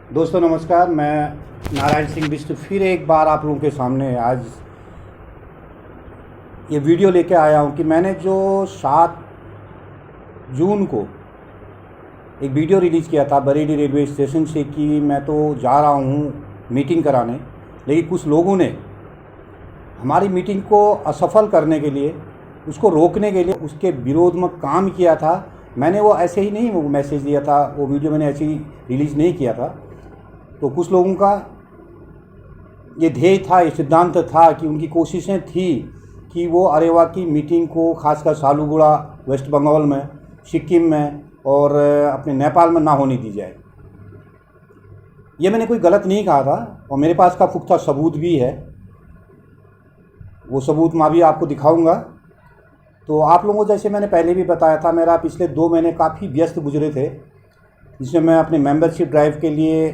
दोस्तों नमस्कार, मैं नारायण सिंह बिष्ट फिर एक बार आप लोगों के सामने आज ये वीडियो लेके आया हूँ कि मैंने जो 7 जून को एक वीडियो रिलीज़ किया था बरेली रेलवे स्टेशन से कि मैं तो जा रहा हूँ मीटिंग कराने, लेकिन कुछ लोगों ने हमारी मीटिंग को असफल करने के लिए, उसको रोकने के लिए उसके विरोध में काम किया था। मैंने वो ऐसे ही नहीं वो मैसेज दिया था, वो वीडियो मैंने ऐसे ही रिलीज़ नहीं किया था। तो कुछ लोगों का ये ध्येय था, ये सिद्धांत था कि उनकी कोशिशें थी कि वो अरेवा की मीटिंग को खासकर सालूगुड़ा वेस्ट बंगाल में, सिक्किम में और अपने नेपाल में ना होने दी जाए। ये मैंने कोई गलत नहीं कहा था और मेरे पास का पुख्ता सबूत भी है। वो सबूत मैं भी आपको दिखाऊंगा। तो आप लोगों को जैसे मैंने पहले भी बताया था, मेरा पिछले 2 महीने काफ़ी व्यस्त गुजरे थे, जिसमें मैं अपने मेंबरशिप ड्राइव के लिए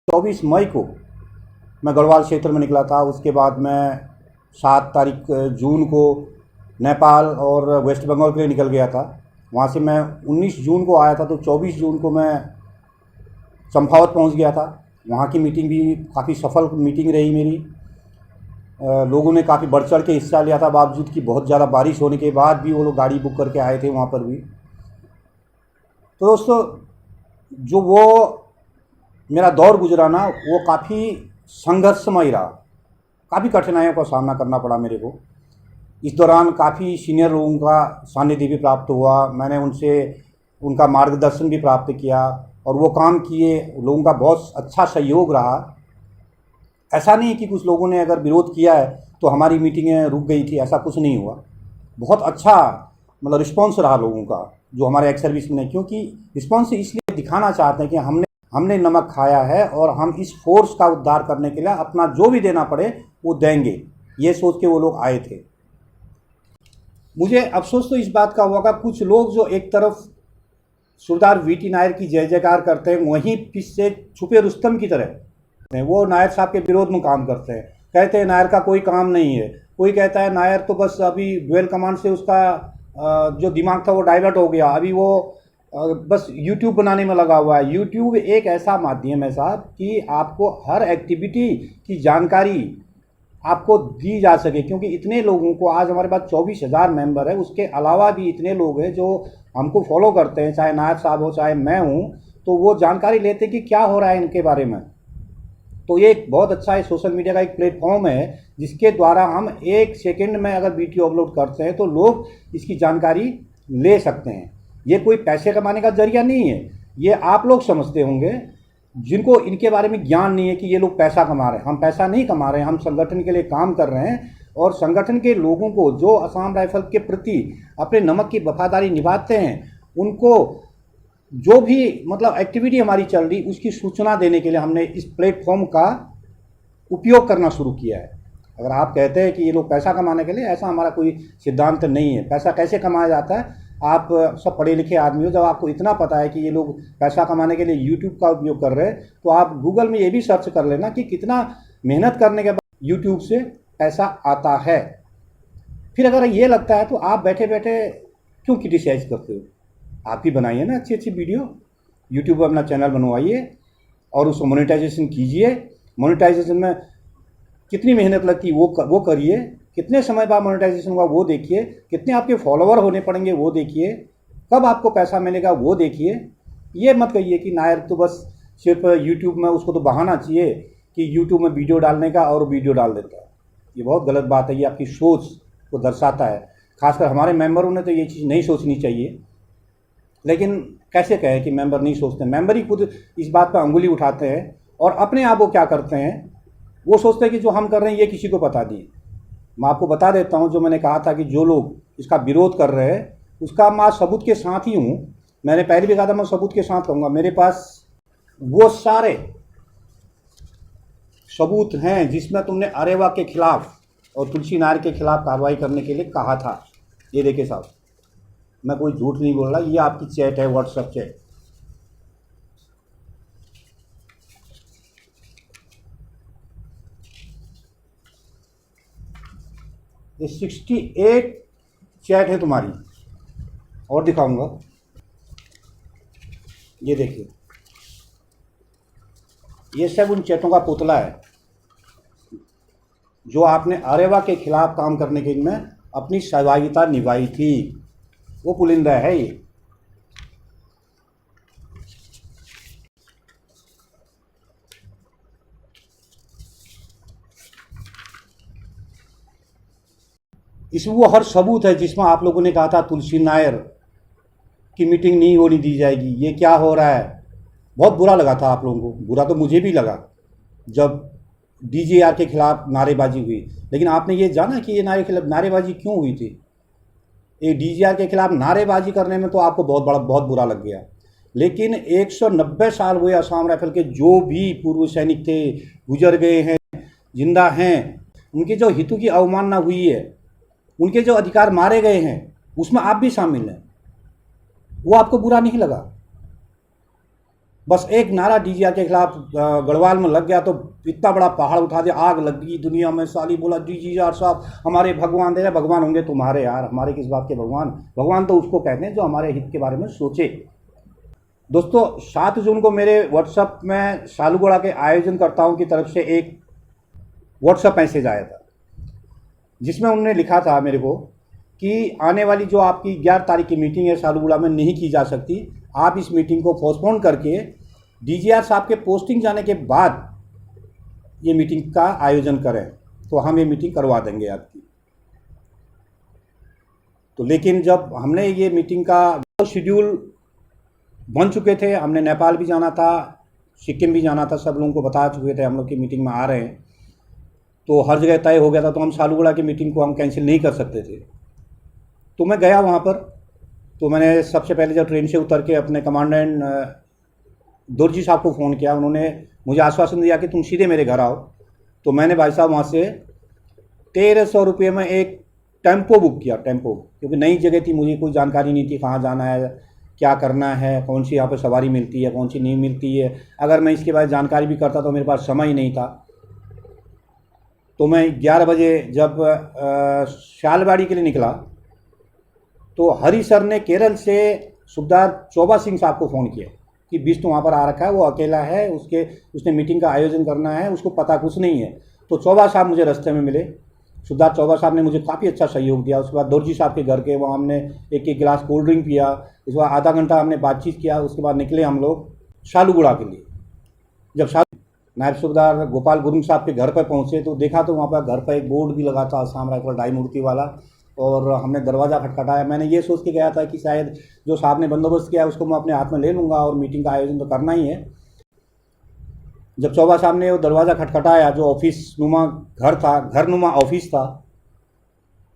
24 मई को मैं गढ़वाल क्षेत्र में निकला था। उसके बाद मैं 7 तारीख जून को नेपाल और वेस्ट बंगाल के लिए निकल गया था। वहाँ से मैं 19 जून को आया था, तो 24 जून को मैं चंपावत पहुँच गया था। वहाँ की मीटिंग भी काफ़ी सफल मीटिंग रही मेरी। लोगों ने काफ़ी बढ़ चढ़ के हिस्सा लिया था, बावजूद कि बहुत ज़्यादा बारिश होने के बाद भी वो लोग गाड़ी बुक करके आए थे वहाँ पर भी। तो दोस्तों, जो वो मेरा दौर गुजरा ना, वो काफ़ी संघर्षमय रहा, काफ़ी कठिनाइयों का सामना करना पड़ा मेरे को। इस दौरान काफ़ी सीनियर लोगों का सानिध्य भी प्राप्त हुआ, मैंने उनसे उनका मार्गदर्शन भी प्राप्त किया और वो काम किए। लोगों का बहुत अच्छा सहयोग रहा। ऐसा नहीं कि कुछ लोगों ने अगर विरोध किया है तो हमारी मीटिंगें रुक गई थी, ऐसा कुछ नहीं हुआ। बहुत अच्छा मतलब रिस्पॉन्स रहा लोगों का, जो हमारे एक्स सर्विस में, क्योंकि रिस्पॉन्स इसलिए दिखाना चाहते हैं कि हमने नमक खाया है और हम इस फोर्स का उद्धार करने के लिए अपना जो भी देना पड़े वो देंगे, ये सोच के वो लोग आए थे। मुझे अफसोस तो इस बात का हुआ कि कुछ लोग जो एक तरफ सरदार वीटी नायर की जय जयकार करते हैं, वहीं पीछे छुपे रुस्तम की तरह वो नायर साहब के विरोध में काम करते हैं। कहते हैं नायर का कोई काम नहीं है। कोई कहता है नायर तो बस अभी ड्वेल कमांड से उसका जो दिमाग था वो डाइवर्ट हो गया, अभी वो बस यूट्यूब बनाने में लगा हुआ है। यूट्यूब एक ऐसा माध्यम है साहब कि आपको हर एक्टिविटी की जानकारी आपको दी जा सके, क्योंकि इतने लोगों को आज हमारे पास 24,000 मेंबर है, उसके अलावा भी इतने लोग हैं जो हमको फॉलो करते हैं, चाहे नायब साहब हो चाहे मैं हूँ, तो वो जानकारी लेते हैं कि क्या हो रहा है इनके बारे में। तो ये एक बहुत अच्छा है, सोशल मीडिया का एक प्लेटफॉर्म है जिसके द्वारा हम 1 सेकंड में अगर वीडियो अपलोड करते हैं तो लोग इसकी जानकारी ले सकते हैं। ये कोई पैसे कमाने का जरिया नहीं है, ये आप लोग समझते होंगे जिनको इनके बारे में ज्ञान नहीं है कि ये लोग पैसा कमा रहे हैं। हम पैसा नहीं कमा रहे हैं, हम संगठन के लिए काम कर रहे हैं और संगठन के लोगों को जो असम राइफल के प्रति अपने नमक की वफादारी निभाते हैं, उनको जो भी मतलब एक्टिविटी हमारी चल रही उसकी सूचना देने के लिए हमने इस प्लेटफॉर्म का उपयोग करना शुरू किया है। अगर आप कहते हैं कि ये लोग पैसा कमाने के लिए, ऐसा हमारा कोई सिद्धांत नहीं है। पैसा कैसे कमाया जाता है, आप सब पढ़े लिखे आदमी हो, जब आपको इतना पता है कि ये लोग पैसा कमाने के लिए यूट्यूब का उपयोग कर रहे हैं, तो आप गूगल में ये भी सर्च कर लेना कि कितना मेहनत करने के बाद यूट्यूब से पैसा आता है। फिर अगर ये लगता है तो आप बैठे बैठे क्यों क्रिटिसाइज करते हो? आप ही बनाइए ना अच्छी अच्छी वीडियो, यूट्यूब पर अपना चैनल बनवाइए और उसको मोनेटाइजेशन कीजिए। मोनेटाइजेशन में कितनी मेहनत लगती है वो करिए, कितने समय बाद मोनेटाइजेशन होगा वो देखिए, कितने आपके फॉलोवर होने पड़ेंगे वो देखिए, कब आपको पैसा मिलेगा वो देखिए। ये मत कहिए कि नायर तो बस सिर्फ यूट्यूब में, उसको तो बहाना चाहिए कि यूट्यूब में वीडियो डालने का और वीडियो डाल देता है। ये बहुत गलत बात है, ये आपकी सोच को दर्शाता है। खासकर हमारे मेंबरों ने तो ये चीज़ नहीं सोचनी चाहिए, लेकिन कैसे कहें कि मेंबर नहीं सोचते? मेंबर ही खुद इस बात पर अंगुली उठाते हैं और अपने आप वो क्या करते हैं, वो सोचते हैं कि जो हम कर रहे हैं ये किसी को बता दिए। मैं आपको बता देता हूं, जो मैंने कहा था कि जो लोग इसका विरोध कर रहे हैं उसका मैं सबूत के साथ ही हूं। मैंने पहले भी कहा था मैं सबूत के साथ कहूँगा। मेरे पास वो सारे सबूत हैं जिसमें तुमने अरेवा के खिलाफ और तुलसी नायर के खिलाफ कार्रवाई करने के लिए कहा था। ये देखिए साहब, मैं कोई झूठ नहीं बोल रहा, ये आपकी चैट है, व्हाट्सएप चैट। ये 68 चैट है तुम्हारी, और दिखाऊंगा। ये देखिए, ये सब उन चेतों का पुतला है जो आपने अरेवा के खिलाफ काम करने के में अपनी सहभागिता निभाई थी। वो पुलिंदा है ये। इसमें वो हर सबूत है जिसमें आप लोगों ने कहा था तुलसी नायर की मीटिंग नहीं होने दी जाएगी। ये क्या हो रहा है? बहुत बुरा लगा था आप लोगों को, बुरा तो मुझे भी लगा जब डीजीआर के खिलाफ नारेबाजी हुई। लेकिन आपने ये जाना कि ये नारेबाजी क्यों हुई थी? ये डीजीआर के खिलाफ नारेबाजी करने में तो आपको बहुत बुरा लग गया। लेकिन 190 साल हुए असम राइफल के जो भी पूर्व सैनिक थे, गुजर गए हैं, जिंदा हैं, उनके जो हितों की अवमानना हुई है, उनके जो अधिकार मारे गए हैं, उसमें आप भी शामिल हैं। वो आपको बुरा नहीं लगा? बस एक नारा डीजीआर के खिलाफ गढ़वाल में लग गया तो इतना बड़ा पहाड़ उठा दे, आग लग गई दुनिया में। साली बोला डीजीआर साहब हमारे भगवान दे रहे। भगवान होंगे तुम्हारे यार, हमारे किस बात के भगवान? भगवान तो उसको कहते हैं जो हमारे हित के बारे में सोचे। दोस्तों 7 जून को मेरे व्हाट्सएप में सालूगढ़ा के आयोजनकर्ताओं की तरफ से एक व्हाट्सएप मैसेज आया था जिसमें उन्होंने लिखा था मेरे को कि आने वाली जो आपकी 11 तारीख की मीटिंग है सालूगढ़ा में नहीं की जा सकती। आप इस मीटिंग को पोस्टपोन करके डीजीआर साहब के पोस्टिंग जाने के बाद ये मीटिंग का आयोजन करें तो हम ये मीटिंग करवा देंगे आपकी। तो लेकिन जब हमने ये मीटिंग का शेड्यूल बन चुके थे, हमने नेपाल भी जाना था, सिक्किम भी जाना था, सब लोगों को बता चुके थे हम लोग की मीटिंग में आ रहे हैं, तो हर जगह तय हो गया था। तो हम सालूगढ़ा की मीटिंग को हम कैंसिल नहीं कर सकते थे। तो मैं गया वहाँ पर। तो मैंने सबसे पहले जब ट्रेन से उतर के अपने कमांडेंट दोरजी साहब को फ़ोन किया। उन्होंने मुझे आश्वासन दिया कि तुम सीधे मेरे घर आओ। तो मैंने भाई साहब वहाँ से 1300 रुपये में एक टेम्पो बुक किया, टेम्पो, क्योंकि नई जगह थी, मुझे कोई जानकारी नहीं थी कहाँ जाना है, क्या करना है, कौन सी यहाँ पर सवारी मिलती है, कौन सी नहीं मिलती है। अगर मैं इसके बारे में जानकारी भी करता तो मेरे पास समय ही नहीं था। तो मैं 11 बजे जब शालबाड़ी के लिए निकला तो हरी सर ने केरल से सुबदार चौबा सिंह साहब को फ़ोन किया कि बिष्ट वहाँ पर आ रखा है, वो अकेला है, उसने मीटिंग का आयोजन करना है, उसको पता कुछ नहीं है। तो चौबा साहब मुझे रास्ते में मिले। सुबदार चौबा साहब ने मुझे काफ़ी अच्छा सहयोग दिया। उसके बाद दोरजी साहब के घर के वहाँ हमने एक गिलास कोल्ड ड्रिंक पिया। उसके बाद आधा घंटा हमने बातचीत किया। उसके बाद निकले हम लोग सालूगढ़ा के लिए। जब नायब सूबेदार गोपाल गुरुंग साहब के घर पर पहुँचे तो देखा तो वहाँ पर घर पर एक बोर्ड भी लगा था असम राइफल ढाई मूर्ति वाला, और हमने दरवाज़ा खटखटाया। मैंने ये सोच के गया था कि शायद जो साहब ने बंदोबस्त किया है उसको मैं अपने हाथ में ले लूँगा और मीटिंग का आयोजन तो करना ही है। जब चौबा साहब ने वो दरवाज़ा खटखटाया, जो ऑफिस नुमा घर था, घर नुमा ऑफिस था,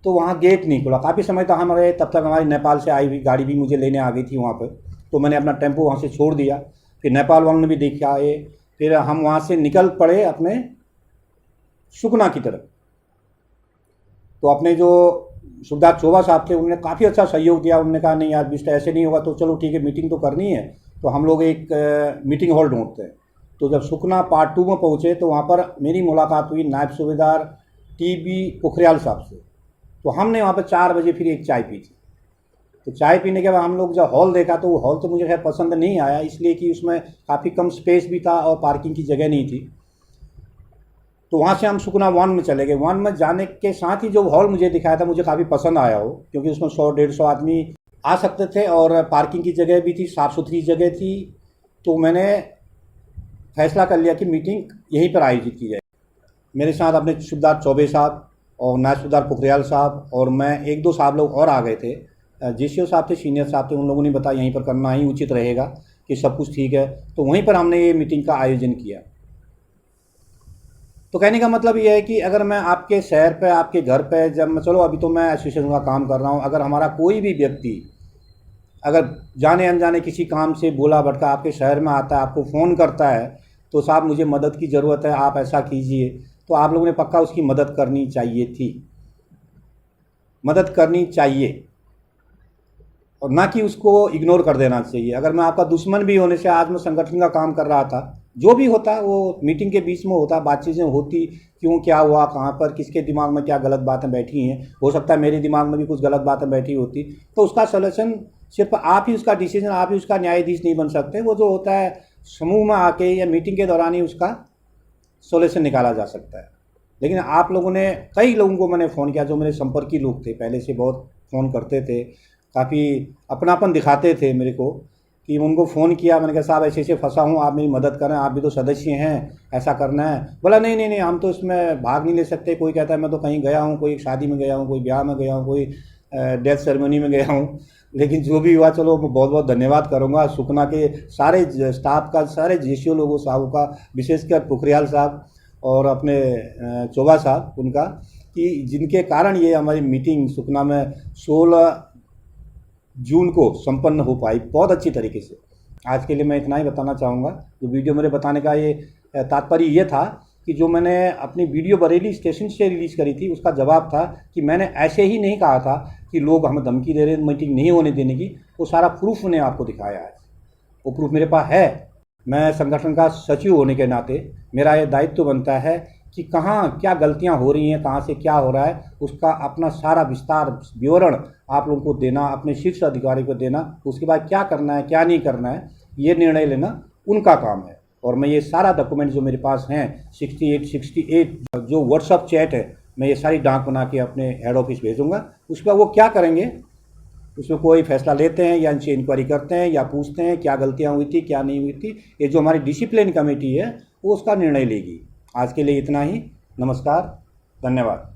तो वहाँ गेट नहीं खुला। काफ़ी समय तक हम रहे, तब तक हमारी नेपाल से आई हुई गाड़ी भी मुझे लेने आ गई थी वहाँ पर। तो मैंने अपना टेम्पो वहाँ से छोड़ दिया। फिर नेपाल वालों ने भी देखा ये, फिर हम वहाँ से निकल पड़े अपने सुकना की तरफ। तो अपने जो सुबदार चौबा साहब थे उन्होंने काफ़ी अच्छा सहयोग दिया। उन्होंने कहा नहीं यार बिष्ट ऐसे नहीं होगा, तो चलो ठीक है, मीटिंग तो करनी है, तो हम लोग एक मीटिंग हॉल ढूंढते हैं। तो जब सुकना पार्ट 2 में पहुँचे तो वहाँ पर मेरी मुलाकात हुई नायब सूबेदार टीबी पोखरियाल साहब से। तो हमने वहाँ पर 4 बजे फिर एक चाय पी थी। तो चाय पीने के बाद हम लोग जब हॉल देखा तो वो हॉल तो मुझे खैर पसंद नहीं आया, इसलिए कि उसमें काफ़ी कम स्पेस भी था और पार्किंग की जगह नहीं थी। तो वहाँ से हम सुकना 1 में चले गए। 1 में जाने के साथ ही जो हॉल मुझे दिखाया था मुझे काफ़ी पसंद आया हो, क्योंकि उसमें 100-150 आदमी आ सकते थे और पार्किंग की जगह भी थी, साफ़ सुथरी जगह थी। तो मैंने फैसला कर लिया कि मीटिंग यहीं पर आयोजित की जाए। मेरे साथ अपने सुबदार चौबे साहब और नायब सूबेदार पोखरियाल साहब और मैं, 1-2 साहब लोग और आ गए थे। जेसीओ साहब थे, सीनियर साहब थे, उन लोगों ने बताया यहीं पर करना ही उचित रहेगा कि सब कुछ ठीक है। तो वहीं पर हमने ये मीटिंग का आयोजन किया। तो कहने का मतलब ये है कि अगर मैं आपके शहर पे, आपके घर पे, जब मैं, चलो अभी तो मैं एसोसिएशन का काम कर रहा हूँ, अगर हमारा कोई भी व्यक्ति अगर जाने अनजाने किसी काम से बोला भटका आपके शहर में आता है, आपको फ़ोन करता है तो साहब मुझे मदद की ज़रूरत है, आप ऐसा कीजिए, तो आप लोगों ने पक्का उसकी मदद करनी चाहिए थी, मदद करनी चाहिए, और ना कि उसको इग्नोर कर देना चाहिए। अगर मैं आपका दुश्मन भी होने से, आज मैं संगठन का काम कर रहा था, जो भी होता वो मीटिंग के बीच में होता, बातचीतें होती, क्यों, क्या हुआ, कहाँ पर, किसके दिमाग में क्या गलत बातें बैठी हैं, हो सकता है मेरे दिमाग में भी कुछ गलत बातें बैठी होती, तो उसका सॉल्यूशन सिर्फ आप ही उसका डिसीजन, आप ही उसका न्यायाधीश नहीं बन सकते। वो जो होता है समूह में आके या मीटिंग के दौरान ही उसका सॉल्यूशन निकाला जा सकता है। लेकिन आप लोगों ने, कई लोगों को मैंने फ़ोन किया जो मेरे संपर्की लोग थे, पहले से बहुत फ़ोन करते थे, काफ़ी अपनापन दिखाते थे मेरे को, कि उनको फ़ोन किया, मैंने कहा साहब ऐसे ऐसे फंसा हूँ, आप मेरी मदद करें, आप भी तो सदस्य हैं, ऐसा करना है। बोला नहीं नहीं नहीं, हम तो इसमें भाग नहीं ले सकते। कोई कहता है मैं तो कहीं गया हूँ, कोई शादी में गया हूँ, कोई ब्याह में गया हूँ, कोई डेथ सेरेमनी में गया हूँ। लेकिन जो भी हुआ, चलो मैं बहुत बहुत धन्यवाद करूँगा सुकना के सारे स्टाफ का, सारे जेसीओ लोगों साहब का, विशेषकर पुखरियाल साहब और अपने चोगा साहब उनका, कि जिनके कारण ये हमारी मीटिंग सुकना में 16 जून को संपन्न हो पाई बहुत अच्छी तरीके से। आज के लिए मैं इतना ही बताना चाहूँगा। जो वीडियो मेरे बताने का ये तात्पर्य ये था कि जो मैंने अपनी वीडियो बरेली स्टेशन से रिलीज़ करी थी, उसका जवाब था कि मैंने ऐसे ही नहीं कहा था कि लोग हमें धमकी दे रहे हैं मीटिंग नहीं होने देने की। वो सारा प्रूफ मैंने आपको दिखाया है, वो प्रूफ मेरे पास है। मैं संगठन का सचिव होने के नाते मेरा ये दायित्व बनता है कि कहाँ क्या गलतियाँ हो रही हैं, कहाँ से क्या हो रहा है, उसका अपना सारा विस्तार विवरण आप लोगों को देना, अपने शीर्ष अधिकारी को देना। उसके बाद क्या करना है क्या नहीं करना है, ये निर्णय लेना उनका काम है। और मैं ये सारा डॉक्यूमेंट जो मेरे पास हैं 68 जो व्हाट्सअप चैट है, मैं ये सारी डाक बना के अपने हेड ऑफिस भेजूँगा। उसके बाद वो क्या करेंगे, उसमें कोई फैसला लेते हैं या इनसे इंक्वायरी करते हैं या पूछते हैं क्या गलतियां हुई थी क्या नहीं हुई थी। ये जो हमारी डिसिप्लिन कमेटी है वो उसका निर्णय लेगी। आज के लिए इतना ही। नमस्कार, धन्यवाद।